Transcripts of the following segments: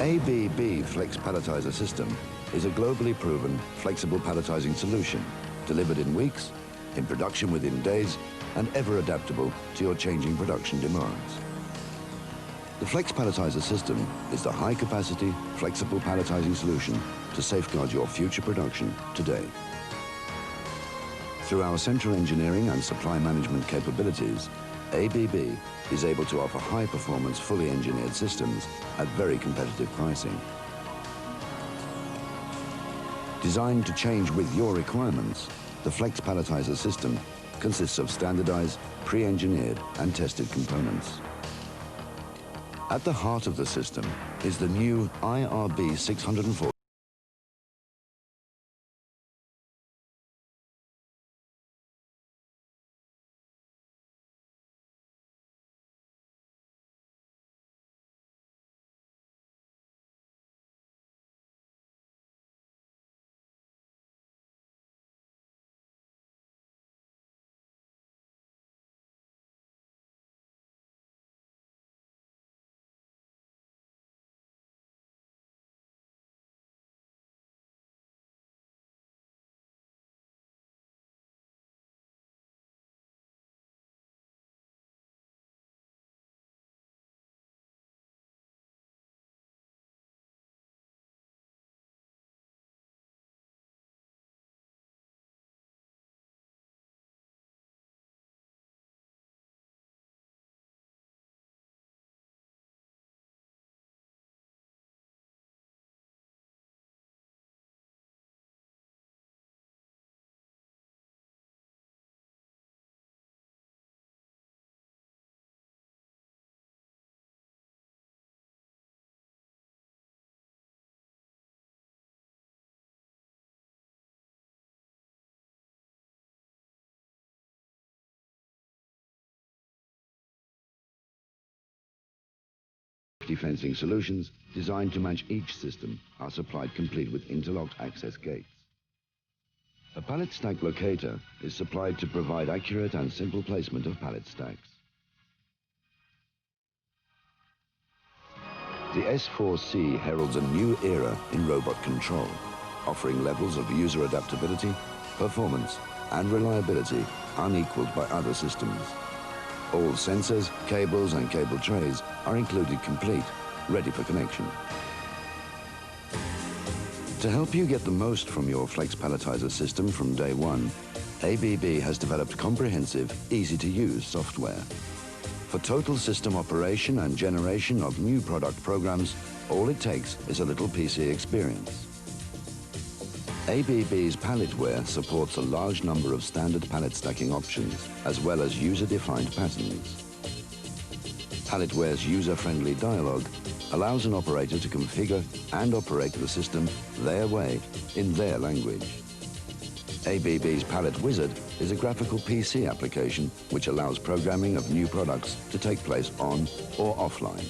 ABB Flex Palletizer System is a globally proven flexible palletizing solution delivered in weeks, in production within days, and ever adaptable to your changing production demands. The Flex Palletizer System is the high-capacity, flexible palletizing solution to safeguard your future production today. Through our central engineering and supply management capabilities, ABB is able to offer high-performance, fully engineered systems at very competitive pricing. Designed to change with your requirements, the Flex Palletizer System consists of standardized, pre-engineered and tested components. At the heart of the system is the new IRB 640 fencing solutions designed to match each system are supplied complete with interlocked access gates. A pallet stack locator is supplied to provide accurate and simple placement of pallet stacks. The S4C heralds a new era in robot control, offering levels of user adaptability, performance, and reliability unequaled by other systems. All sensors, cables, and cable trays are included complete, ready for connection. To help you get the most from your Flex Palletizer system from day one, ABB has developed comprehensive, easy-to-use software. For total system operation and generation of new product programs, all it takes is a little PC experience. ABB's palletware supports a large number of standard pallet stacking options, as well as user-defined patterns. Palletware's user-friendly dialogue allows an operator to configure and operate the system their way, in their language. ABB's Pallet Wizard is a graphical PC application which allows programming of new products to take place on or offline.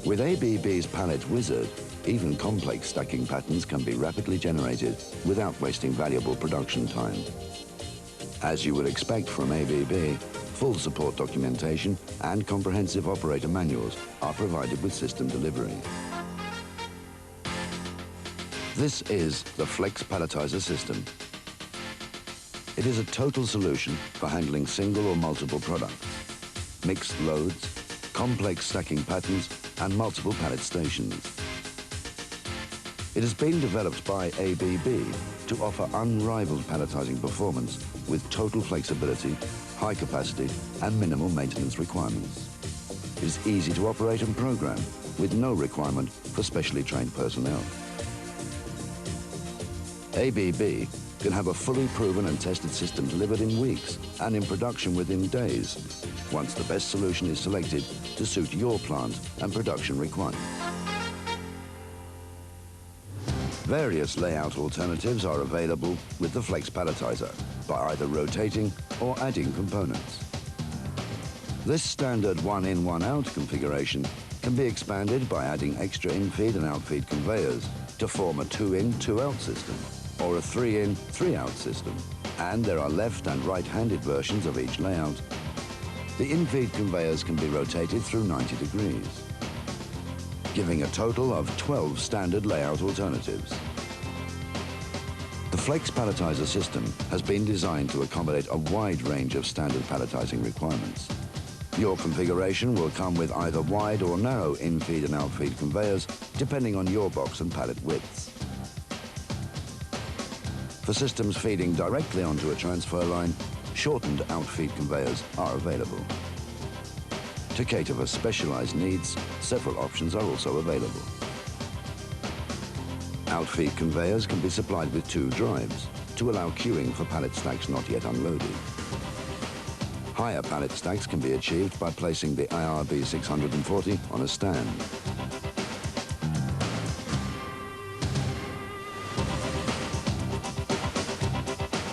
With ABB's Pallet Wizard, even complex stacking patterns can be rapidly generated without wasting valuable production time. As you would expect from ABB, full support documentation and comprehensive operator manuals are provided with system delivery. This is the Flex Palletizer System. It is a total solution for handling single or multiple products, mixed loads, complex stacking patterns, and multiple pallet stations. It has been developed by ABB to offer unrivaled palletizing performance with total flexibility, high capacity, and minimal maintenance requirements. It is easy to operate and program with no requirement for specially trained personnel. ABB can have a fully proven and tested system delivered in weeks and in production within days, once the best solution is selected to suit your plant and production requirements. Various layout alternatives are available with the Flex Palletizer by either rotating or adding components. This standard one-in, one-out configuration can be expanded by adding extra in-feed and out-feed conveyors to form a two-in, two-out system, or a three-in, three-out system. And there are left and right-handed versions of each layout. The in-feed conveyors can be rotated through 90 degrees. giving a total of 12 standard layout alternatives. The Flex Palletizer system has been designed to accommodate a wide range of standard palletizing requirements. Your configuration will come with either wide or narrow in-feed and out-feed conveyors, depending on your box and pallet widths. For systems feeding directly onto a transfer line, shortened out-feed conveyors are available. To cater for specialized needs, several options are also available. Out-feed conveyors can be supplied with 2 drives to allow queuing for pallet stacks not yet unloaded. Higher pallet stacks can be achieved by placing the IRB 640 on a stand.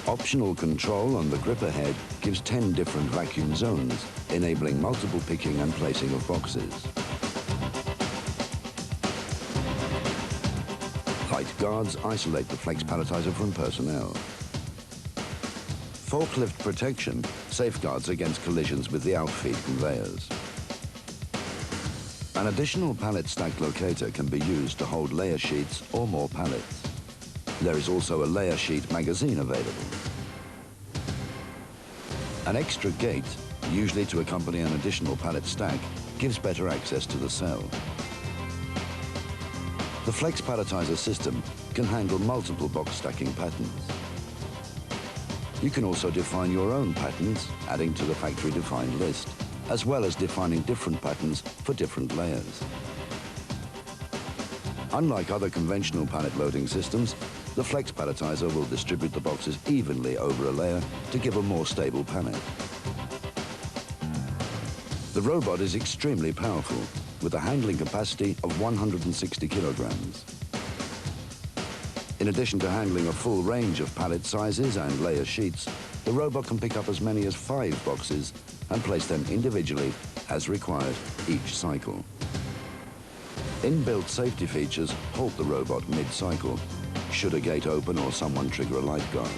Optional control on the gripper head gives 10 different vacuum zones, enabling multiple picking and placing of boxes. Light guards isolate the Flex Palletizer from personnel. Forklift protection safeguards against collisions with the out-feed conveyors. An additional pallet stack locator can be used to hold layer sheets or more pallets. There is also a layer sheet magazine available. An extra gate, usually to accompany an additional pallet stack, gives better access to the cell. The Flex Palletizer system can handle multiple box stacking patterns. You can also define your own patterns, adding to the factory-defined list, as well as defining different patterns for different layers. Unlike other conventional pallet loading systems, the Flex Palletizer will distribute the boxes evenly over a layer to give a more stable pallet. The robot is extremely powerful, with a handling capacity of 160 kilograms. In addition to handling a full range of pallet sizes and layer sheets, the robot can pick up as many as 5 boxes and place them individually as required each cycle. Inbuilt safety features halt the robot mid-cycle, should a gate open or someone trigger a light guard.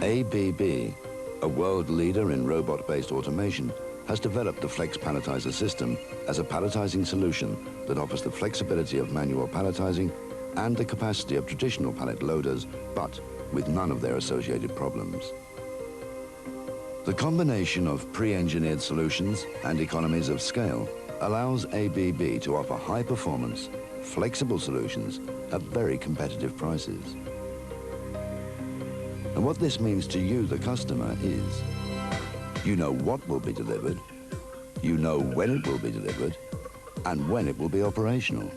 ABB, a world leader in robot-based automation, has developed the Flex Palletizer system as a palletizing solution that offers the flexibility of manual palletizing and the capacity of traditional pallet loaders, but with none of their associated problems. The combination of pre-engineered solutions and economies of scale allows ABB to offer high-performance, flexible solutions at very competitive prices. And what this means to you, the customer, is you know what will be delivered, you know when it will be delivered, and when it will be operational.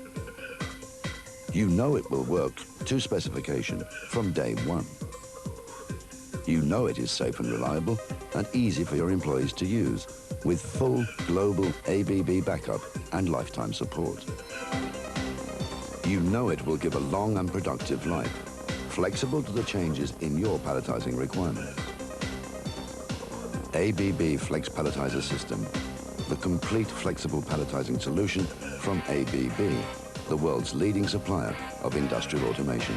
You know it will work to specification from day one. You know it is safe and reliable and easy for your employees to use, with full global ABB backup and lifetime support. You know it will give a long and productive life, flexible to the changes in your palletizing requirements. ABB Flex Palletizer System, the complete flexible palletizing solution from ABB, the world's leading supplier of industrial automation.